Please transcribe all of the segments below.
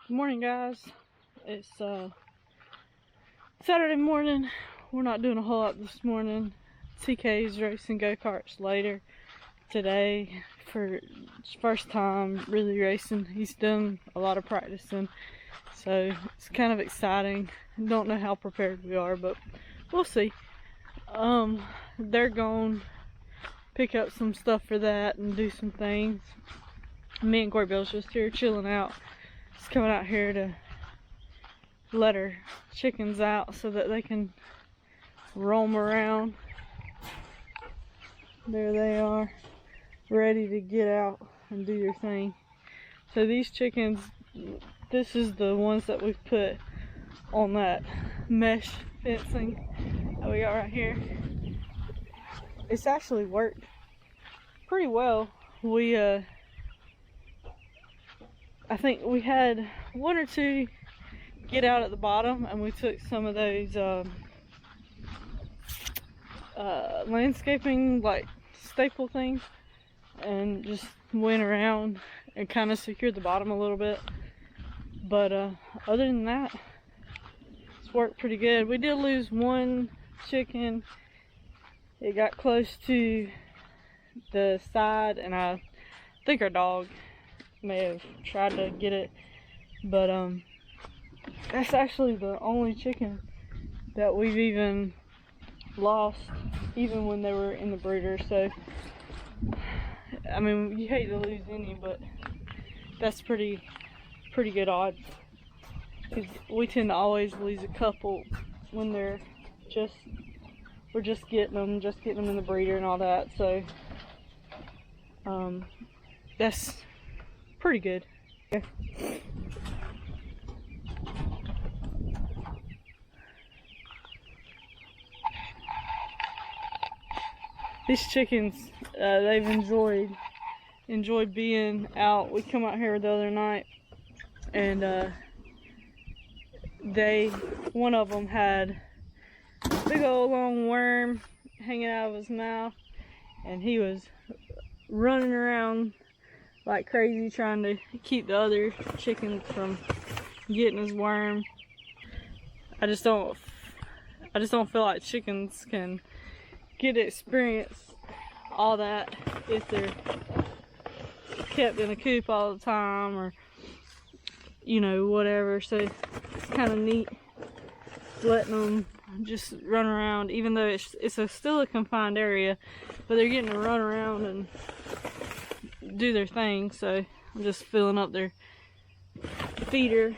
Good morning, guys. It's Saturday morning. We're not doing a whole lot this morning. TK's racing go-karts later today for his first time really racing. He's done a lot of practicing, so it's kind of exciting. Don't know how prepared we are, but we'll see. They're going to pick up some stuff for that and do some things. Me and Corey Bill's just here chilling out. Just coming out here to let her chickens out so that they can roam around. There they are, ready to get out and do their thing. So these chickens, this is the ones that we've put on that mesh fencing that we got right here. It's actually worked pretty well. I think we had one or two get out at the bottom, and we took some of those landscaping like staple things and just went around and kind of secured the bottom a little bit. But other than that, it's worked pretty good. We did lose one chicken. It got close to the side, and I think our dog may have tried to get it, but that's actually the only chicken that we've even lost, even when they were in the breeder. So I mean, you hate to lose any, but that's pretty good odds, because we tend to always lose a couple when we're just getting them in the breeder and all that. So that's pretty good. Yeah. These chickens, they've enjoyed being out. We come out here the other night, and one of them had a big old long worm hanging out of his mouth, and he was running around like crazy trying to keep the other chickens from getting his worm. I just don't feel like chickens can get to experience all that if they're kept in a coop all the time, or you know, whatever. So it's kind of neat letting them just run around, even though it's still a confined area, but they're getting to run around and do their thing. So I'm just filling up their feeder,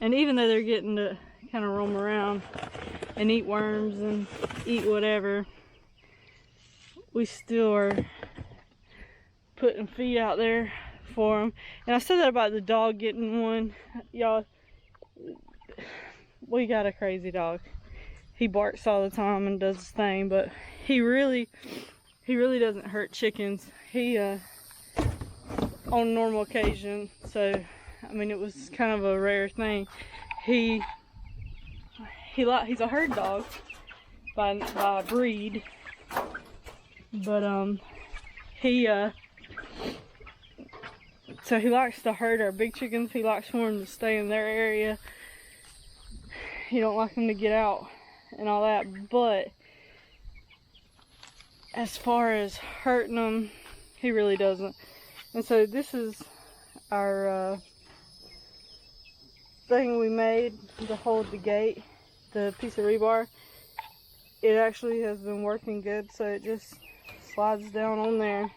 and even though they're getting to kind of roam around and eat worms and eat whatever, we still are putting feed out there for them. And I said that about the dog getting one. Y'all, we got a crazy dog. He barks all the time and does his thing, but he really doesn't hurt chickens. He on normal occasion, so I mean, it was kind of a rare thing. He's a herd dog by breed, but so he likes to herd our big chickens. He likes for them to stay in their area. He don't like them to get out and all that, but as far as hurting them, he really doesn't. And so this is our thing we made to hold the gate, the piece of rebar. It actually has been working good, so it just slides down on there.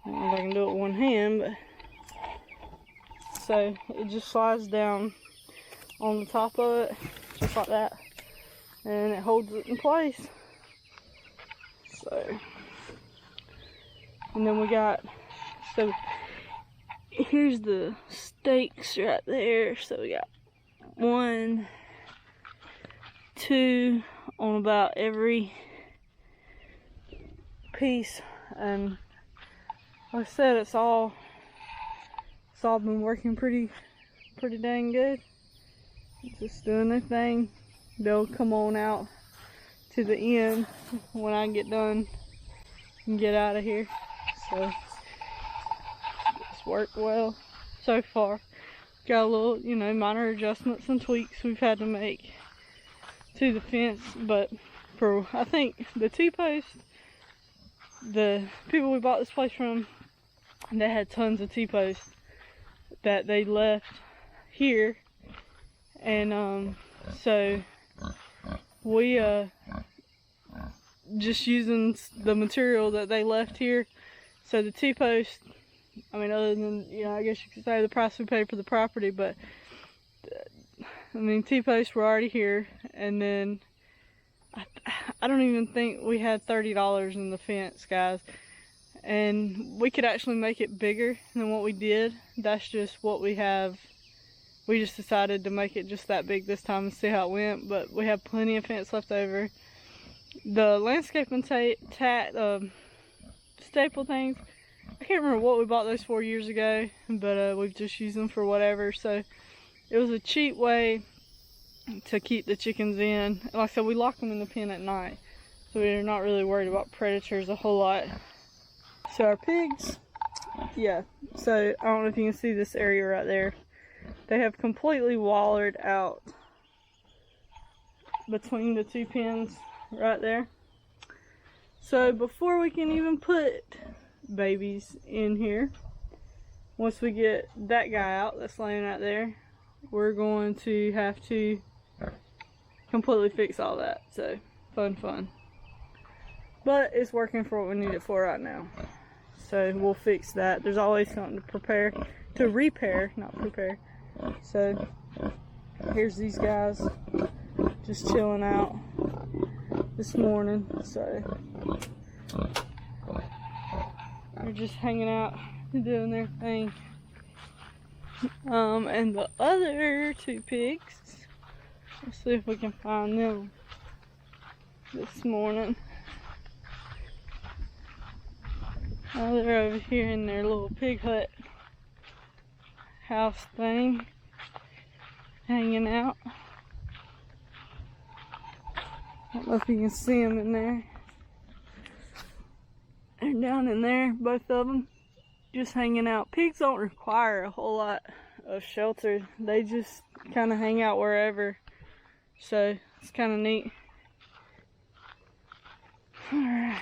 I don't know if I can do it with one hand, but so it just slides down on the top of it, just like that, and it holds it in place. So, and then we got, so here's the stakes right there. So we got 1, 2 on about every piece, and like I said, it's all been working pretty dang good. Just doing their thing. They'll come on out to the end when I get done and get out of here. So it's worked well. so far. Got a little, you know, minor adjustments and tweaks we've had to make to the fence, but for, I think, the T-post, the people we bought this place from, they had tons of T-posts that they left here, and so we just using the material that they left here. So the T-post, I mean, other than, you know, I guess you could say the price we paid for the property, but I mean, T-posts were already here, and then I don't even think we had $30 in the fence, guys. And we could actually make it bigger than what we did. That's just what we have. We just decided to make it just that big this time and see how it went, but we have plenty of fence left over. The landscaping staple things, I can't remember what we bought those for years ago, but we've just used them for whatever. So it was a cheap way to keep the chickens in. And like I said, we lock them in the pen at night, so we're not really worried about predators a whole lot. So our pigs, yeah, so I don't know if you can see this area right there. They have completely wallered out between the two pens right there. So before we can even put babies in here, once we get that guy out that's laying out there, we're going to have to completely fix all that. So fun. But it's working for what we need it for right now. So we'll fix that. There's always something to repair, not prepare. So here's these guys just chilling out this morning. So they're just hanging out, doing their thing. And the other two pigs, let's see if we can find them this morning. Oh, they're over here in their little pig hut house thing, hanging out. I don't know if you can see them in there. They're down in there, both of them, just hanging out. Pigs don't require a whole lot of shelter. They just kind of hang out wherever. So it's kind of neat. Alright.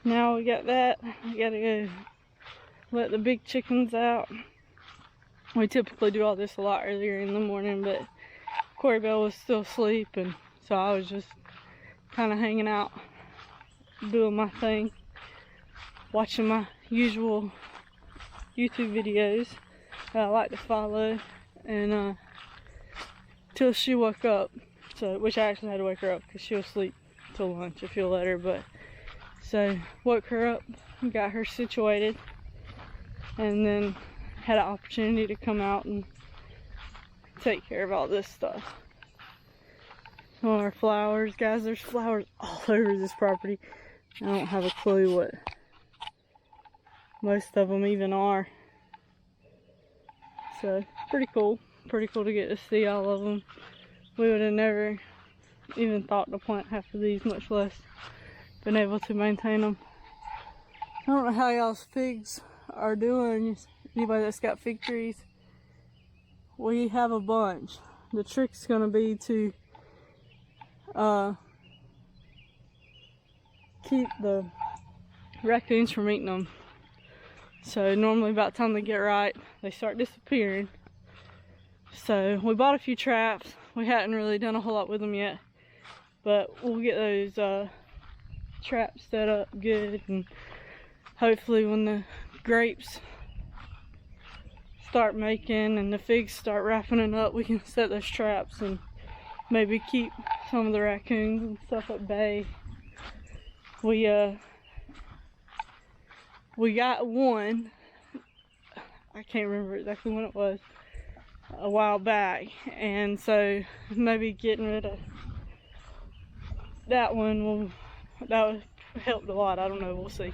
Now we got that. We gotta go let the big chickens out. We typically do all this a lot earlier in the morning, but Corey Bell was still asleep, and so I was just kind of hanging out, doing my thing, watching my usual YouTube videos that I like to follow, and till she woke up. So, which I actually had to wake her up because she was asleep till lunch if you'll let her. But so woke her up, got her situated, and then had an opportunity to come out and take care of all this stuff. Some of our flowers, guys, there's flowers all over this property. I don't have a clue what most of them even are. So pretty cool to get to see all of them. We would have never even thought to plant half of these, much less been able to maintain them. I don't know how y'all's figs are doing. Anybody that's got fig trees, we have a bunch. The trick's gonna be to keep the raccoons from eating them. So normally about the time they get right, they start disappearing. So we bought a few traps. We hadn't really done a whole lot with them yet, but we'll get those traps set up good, and hopefully when the grapes start making and the figs start ripening up, we can set those traps and maybe keep some of the raccoons and stuff at bay. We got one, I can't remember exactly when it was, a while back, and so maybe getting rid of that one that would help a lot. I don't know, we'll see.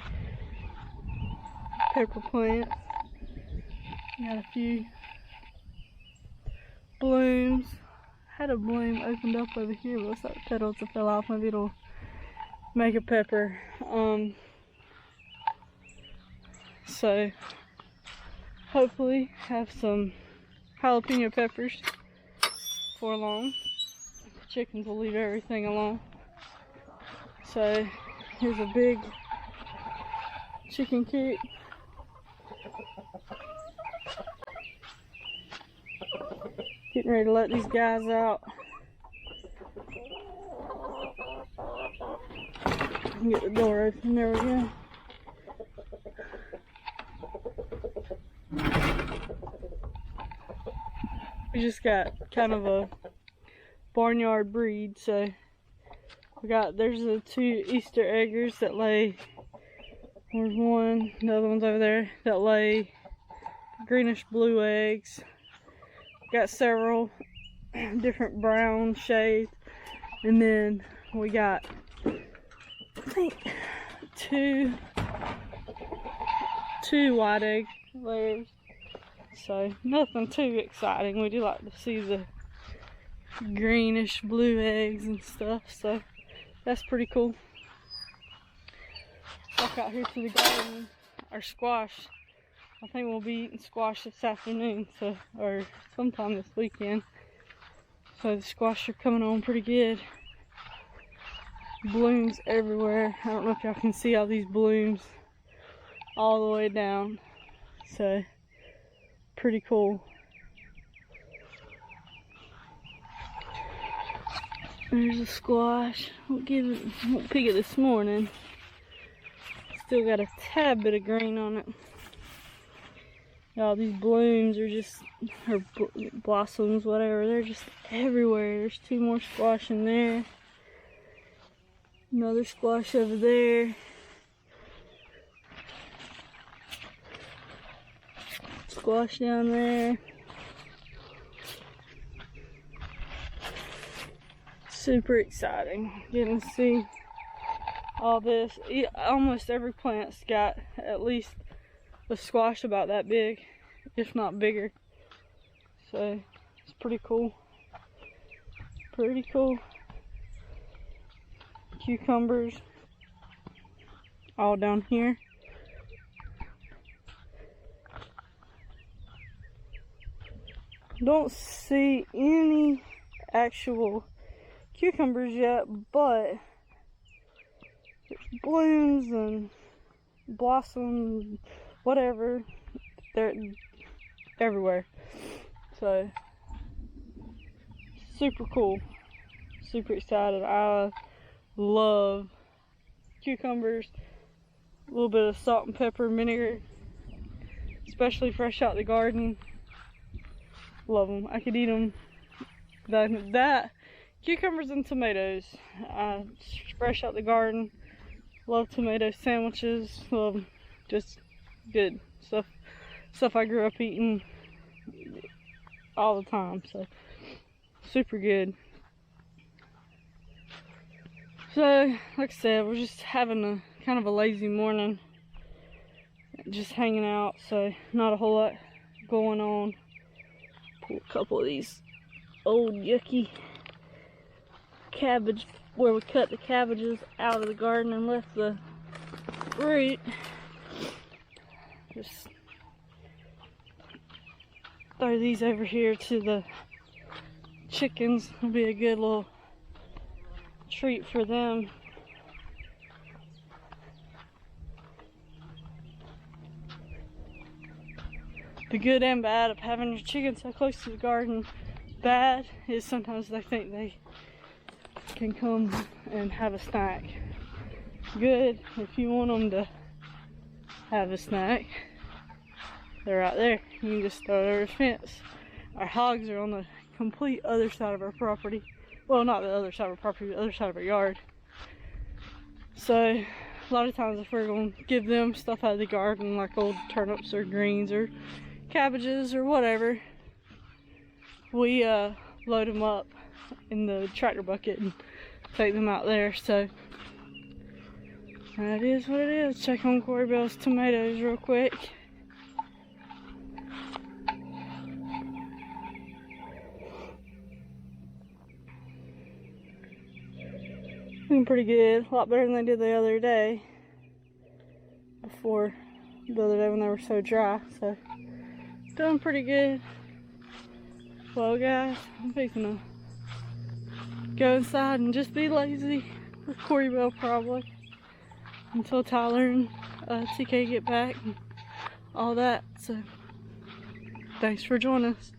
Pepper plants, got a few blooms. Had a bloom opened up over here, but looks like petals that fell off. Maybe it'll make a pepper. So hopefully have some jalapeno peppers for long. Chickens will leave everything alone. So here's a big chicken coop. Getting ready to let these guys out. Get the door open. There we go. We just got kind of a barnyard breed, so there's the 2 Easter eggers that lay. There's one, the other one's over there, that lay greenish blue eggs. Got several different brown shades, and then we got, I think, two white egg layers. So nothing too exciting. We do like to see the greenish blue eggs and stuff, so that's pretty cool. Walk out here to the garden. Our squash, I think we'll be eating squash this afternoon, so, or sometime this weekend. So the squash are coming on pretty good. Blooms everywhere. I don't know if y'all can see all these blooms all the way down. So pretty cool. There's a squash. Won't pick it this morning. Still got a tad bit of green on it. All these blooms are just, or blossoms, whatever, they're just everywhere. There's 2 more squash in there. Another squash over there. Squash down there. Super exciting getting to see all this. Almost every plant's got at least a squash about that big, if not bigger. So it's pretty cool. Pretty cool. Cucumbers all down here. Don't see any actual cucumbers yet, but there's blooms and blossoms, whatever, they're everywhere. So super cool, super excited. I love cucumbers, a little bit of salt and pepper vinegar, especially fresh out the garden. Love them. I could eat them. That cucumbers and tomatoes, fresh out the garden. Love tomato sandwiches. Love just good stuff I grew up eating all the time. So super good. So like I said, we're just having a kind of a lazy morning, just hanging out. So not a whole lot going on. Pull a couple of these old yucky cabbage, where we cut the cabbages out of the garden and left the fruit. Just throw these over here to the chickens. It'll be a good little treat for them. The good and bad of having your chickens so close to the garden. Bad is sometimes they think they can come and have a snack. Good, if you want them to have a snack, they're right there. You can just throw it over the fence. Our hogs are on the complete other side of our property. Well, not the other side of our property, the other side of our yard. So a lot of times if we're going to give them stuff out of the garden, like old turnips or greens or cabbages or whatever, we load them up in the tractor bucket and take them out there. So that is what it is. Check on Corey Bell's tomatoes real quick. Looking pretty good. A lot better than they did the other day. Before the other day when they were so dry. So Doing pretty good. Well, guys, I'm fixing to go inside and just be lazy with Corey Bell probably until Tyler and TK get back and all that. So, thanks for joining us.